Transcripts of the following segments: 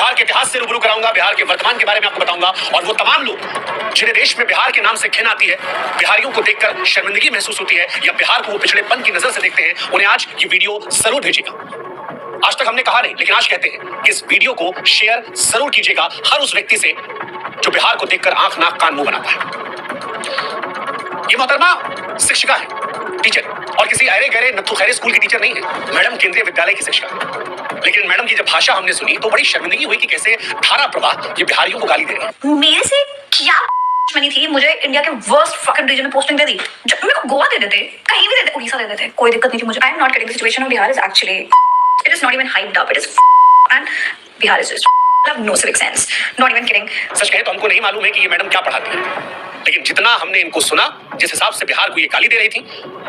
बिहार के इतिहास से रूबरू कराऊंगा, बिहार के वर्तमान के बारे में आपको बताऊंगा और वो तमाम लोग जिन्हें देश में बिहार के नाम से घिन आती है, बिहारियों को देखकर शर्मिंदगी महसूस होती है या बिहार को वो पिछड़ेपन की नजर से देखते हैं, उन्हें आज ये वीडियो जरूर भेजिएगा। आज तक हमने कहा नहीं, लेकिन आज कहते हैं कि इस वीडियो को शेयर जरूर कीजिएगा हर उस व्यक्ति से जो बिहार को देखकर आंख नाक कान मुंह बनाता है। ये मोहतरमा शिक्षिका है, टीचर, और किसी अरे गहरे नत्थु खैरे स्कूल की टीचर नहीं है। मैडम केंद्रीय विद्यालय की शिक्षिका। लेकिन मैडम की जब भाषा हमने सुनी तो बड़ी शर्मिंदगी हुई कि कैसे धारा प्रवाह ये बिहारियों को गाली दे रही है। मेरे से क्या मनी थी, मुझे इंडिया के वर्स्ट फकिंग रीजन में पोस्टिंग दे दी। जब मेरे को गोवा दे देते, कहीं भी दे देते, उड़ीसा दे देते, कोई दिक्कत नहीं थी मुझे। I am not getting the situation of Bihar is actually, it is not even hyped up, it is and Bihar is just have no civic sense, not even kidding। सच कहे तो हमको नहीं मालूम है कि ये मैडम क्या पढ़ाती है, लेकिन जितना हमने इनको सुना, जिस हिसाब से बिहार को ये गाली दे रही थी,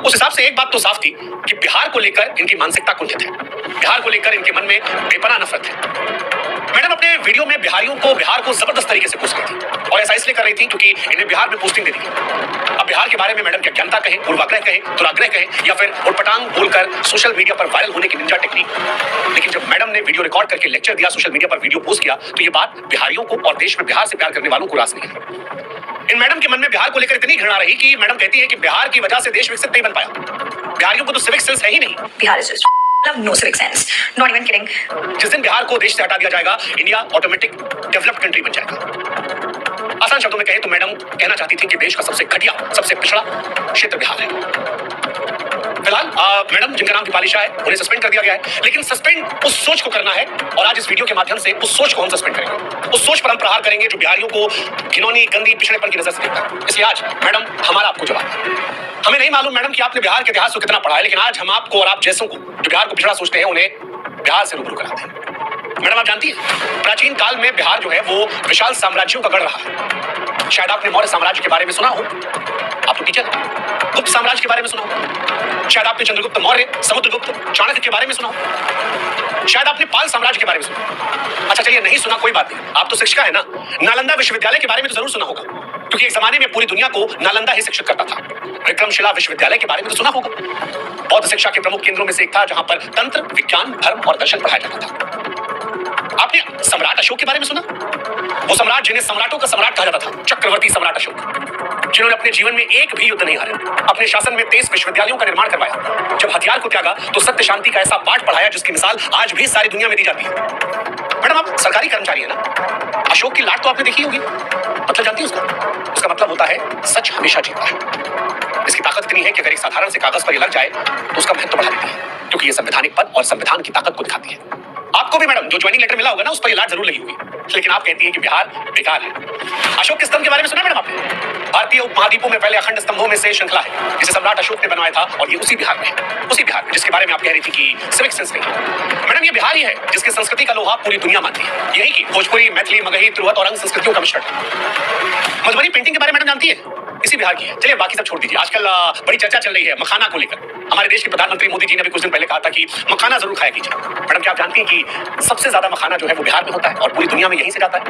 उस हिसाब से एक बात तो साफ थी कि बिहार को लेकर इनकी मानसिकता कुंठित है, बिहार को लेकर इनके मन में बेपनाह नफरत है। मैडम अपने वीडियो में बिहारियों को, बिहार को जबरदस्त तरीके से कोस रही थी और ऐसा इसलिए कर रही थी क्योंकि इन्हें बिहार में पोस्टिंग दे दी। अब बिहार के बारे में मैडम क्या ज्ञानता कहें, पूर्वाग्रह कहें, दुराग्रह कहें या फिर उटपटांग बोलकर सोशल मीडिया पर वायरल होने की निंजा टेक्निक, लेकिन जब मैडम ने वीडियो रिकॉर्ड करके लेक्चर दिया, सोशल मीडिया पर वीडियो पोस्ट किया, तो ये बात बिहारियों को और देश में बिहार से प्यार करने वालों को रास नहीं है। इन मैडम के मन में बिहार को लेकर इतनी घृणा रही कि मैडम कहती है कि बिहार की वजह से देश विकसित नहीं बन पाया। बिहारियों को तो सिविक सेंस है ही नहीं। Bihar is just have no civic sense, not even kidding। जिस दिन बिहार को देश से हटा दिया जाएगा, इंडिया ऑटोमेटिक डेवलप्ड कंट्री बन जाएगा। आसान शब्दों में कहें तो मैडम कहना चाहती थी कि देश का सबसे घटिया, सबसे पिछड़ा क्षेत्र बिहार है। फिलहाल मैडम जिनका नाम दीपाली शाह है, उन्हें सस्पेंड कर दिया गया है, लेकिन सस्पेंड उस सोच को करना है और आज इस वीडियो के माध्यम से उस सोच को हम सस्पेंड करेंगे। उस सोच पर हम प्रहार करेंगे जो बिहारियों को घिनौनी, गंदी, पिछड़ेपन की नजर से देखता है। इसलिए आज मैडम हमारा आपको जवाब है। हमें नहीं मालूम मैडम कि आपने बिहार के इतिहास को कितना पढ़ा है, लेकिन आज हम आपको और आप जैसों को जो बिहार को पिछड़ा सोचते हैं, उन्हें बिहार से रूबरू कराते हैं। मैडम आप जानती है प्राचीन काल में बिहार जो है वो विशाल साम्राज्यों का गढ़ रहा है। शायद आपने मौर्य साम्राज्य के बारे में सुना हो, आप तो टीचर हैं। गुप्त साम्राज्य के बारे में सुना हो, शायद आपने चंद्रगुप्त मौर्य, समुद्रगुप्त, चाणक्य के बारे में सुना हो, शायद आपने पाल साम्राज्य के बारे में सुना। अच्छा चलिए, नहीं सुना कोई बात नहीं, आप तो शिक्षिका है ना। नालंदा विश्वविद्यालय के बारे में तो जरूर सुना होगा, क्योंकि एक जमाने में पूरी दुनिया को नालंदा ही शिक्षित करता था। विक्रमशिला विश्वविद्यालय के बारे में तो सुना होगा, बौद्ध शिक्षा के प्रमुख केंद्रों में से एक था जहां पर तंत्र, विज्ञान, धर्म और दर्शन पढ़ाया जाता था। आपने सम्राट अशोक के बारे में सुना? वो सम्राट जिन्हें सम्राटों का सम्राट कहा जाता था, चक्रवर्ती सम्राट अशोक, जिन्होंने अपने जीवन में एक भी युद्ध नहीं हारा, अपने शासन में 23 विश्वविद्यालयों का निर्माण करवाया, जब हथियार को त्यागा तो सत्य शांति का ऐसा पाठ पढ़ाया जिसकी मिसाल आज भी सारी दुनिया में दी जाती है। मैडम आप सरकारी कर्मचारी है ना, अशोक की लाट तो आपने देखी होगी, मतलब जानती है उसका मतलब होता है सच हमेशा जीता है। इसकी ताकत इतनी है कि अगर एक साधारण से कागज पर ये लग जाए तो उसका महत्व बढ़ा देती है, क्योंकि ये संवैधानिक पद और संविधान की ताकत को दिखाती है। आपको भी मैडम जो ज्वाइनिंग लेटर मिला होगा ना, उस पर ये लाट जरूर लगी होगी, लेकिन आप कहती है कि बिहार बेकार है। अशोक के स्तंभ के बारे में सुना मैडम आपने? भारतीय उपमहाद्वीपों में पहले अखंड स्तंभों में से श्रृंखला है जिसे सम्राट अशोक ने बनवाया था, और ये उसी बिहार में जिसके बारे में आप कह रही थी कि सिविक सेंस नहीं है। मैडम ये बिहार ही है जिसकी संस्कृति का लोहा पूरी दुनिया मानती है, यही की भोजपुरी, मैथिली, मगही, तिरहुत और अंग संस्कृतियों का मिश्रण है। मधुबनी पेंटिंग के बारे में मैडम जानती है? इसी बिहार की है। चलिए बाकी सब छोड़ दीजिए, आजकल बड़ी चर्चा चल रही है मखाना को लेकर। हमारे देश के प्रधानमंत्री मोदी जी ने भी कुछ दिन पहले कहा था कि मखाना जरूर खाया कीजिए। मैडम क्या आप जानती हैं कि सबसे ज्यादा मखाना जो है वो बिहार में होता है और पूरी दुनिया में यहीं से जाता है?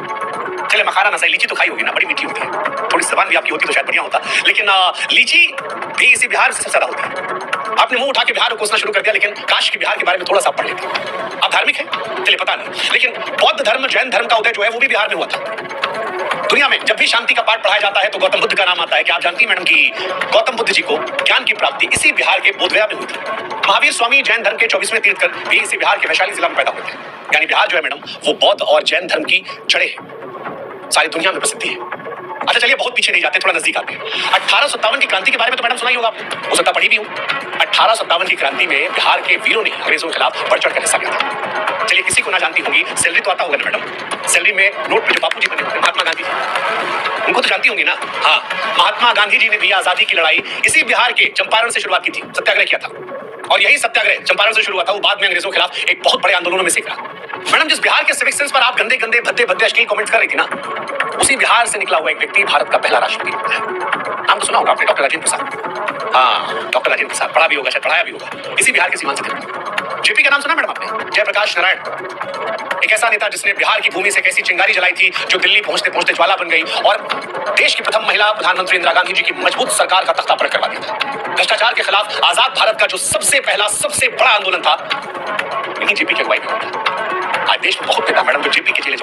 चलिए मखाना ना सही, लीची तो खाई होगी ना, बड़ी मीठी होती है, थोड़ी जबान भी आपकी होती तो शायद बढ़िया होता, लेकिन लीची भी इसी बिहार से सबसे ज्यादा होती है। आपने मुंह उठा के बिहार को कोसना शुरू कर दिया, लेकिन काश के बिहार के बारे में थोड़ा सा पढ़ लेते। आप धार्मिक है? चलिए पता नहीं, लेकिन बौद्ध धर्म, जैन धर्म का उदय जो है वो भी बिहार में हुआ था। दुनिया में जब भी शांति का पाठ पढ़ाया जाता है तो गौतम बुद्ध का नाम आता है। क्या आप जानती हैं मैडम कि गौतम बुद्ध जी को ज्ञान की प्राप्ति इसी बिहार के बोधगया में हुई थी? महावीर स्वामी जैन धर्म के 24वें तीर्थकर भी इसी बिहार के वैशाली जिला में पैदा हुए थे। यानी बिहार जो है मैडम वो बौद्ध और जैन धर्म की जड़ें हैं, सारी दुनिया में प्रसिद्धि है। अच्छा चलिए बहुत पीछे नहीं जाते, थोड़ा नजदीक आते हैं। 1857 की क्रांति के बारे में तो मैडम सुना ही होगा आपने, हो सकता पढ़ी भी हो। 1857 की क्रांति में बिहार के वीरों ने अंग्रेजों के खिलाफ बढ़ चढ़ कर हिस्सा लिया था। चलिए किसी को ना जानती होंगी, सैलरी तो आता होगा ना मैडम, सैलरी में नोट पे जो बापू जी बने होते महात्मा गांधी जी, उनको तो जानती होंगी ना। हाँ, महात्मा गांधी जी ने भी आजादी की लड़ाई इसी बिहार के चंपारण से शुरुआत की थी, सत्याग्रह किया था, और यही सत्याग्रह चंपारण से शुरू हुआ था, वो बाद में अंग्रेजों के खिलाफ एक बहुत बड़े आंदोलनों में सीखा। मैडम जिस बिहार के सिविक सेंस पर आप गंदे गंदे भद्दे भद्दे अश्लील कमेंट्स कर रही थी ना, उसी बिहार से निकला हुआ एक व्यक्ति भारत का पहला राष्ट्रपति होता है। नाम तो सुना होगा आपने, डॉक्टर राजेंद्र प्रसाद। हाँ, डॉक्टर राजेंद्र प्रसाद, पढ़ा भी होगा शायद, पढ़ाया भी होगा, इसी बिहार के सीमांत से थे। जेपी का नाम सुना मैडम आपने? जयप्रकाश नारायण, एक ऐसा नेता जिसने बिहार की भूमि से कैसी चिंगारी जलाई थी जो दिल्ली पहुंचते पहुंचते ज्वाला बन गई और देश की प्रथम महिला प्रधानमंत्री इंदिरा गांधी जी की मजबूत सरकार का तख्ता पलट करवा दिया था। भ्रष्टाचार के खिलाफ आजाद भारत का जो सबसे पहला सबसे बड़ा आंदोलन था, इन्हीं जेपी की अगुवाई में हुआ। आज देश में बहुत नेता मैडम जो जेपी के चेले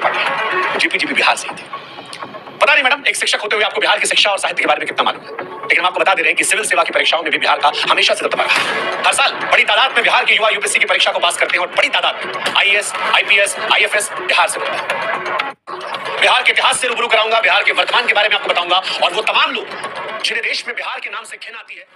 बिहार से ही थे। पता नहीं मैडम, एक शिक्षक होते हुए आपको बिहार की शिक्षा और साहित्य के बारे में कितना मालूम है, लेकिन हम आपको बता दे रहे हैं कि सिविल सेवा की परीक्षाओं में भी बिहार का हमेशा से दबदबा रहा है। हर साल बड़ी तादाद में बिहार के युवा यूपीएससी की परीक्षा को पास करते हैं और बड़ी तादाद में आईएएस, आईपीएस, आईएफएस बिहार से होता है। बिहार के इतिहास से रूबरू कराऊंगा, बिहार के वर्तमान के बारे में आपको बताऊंगा, और वो तमाम लोग जिन्हें देश में बिहार के नाम से घिन आती है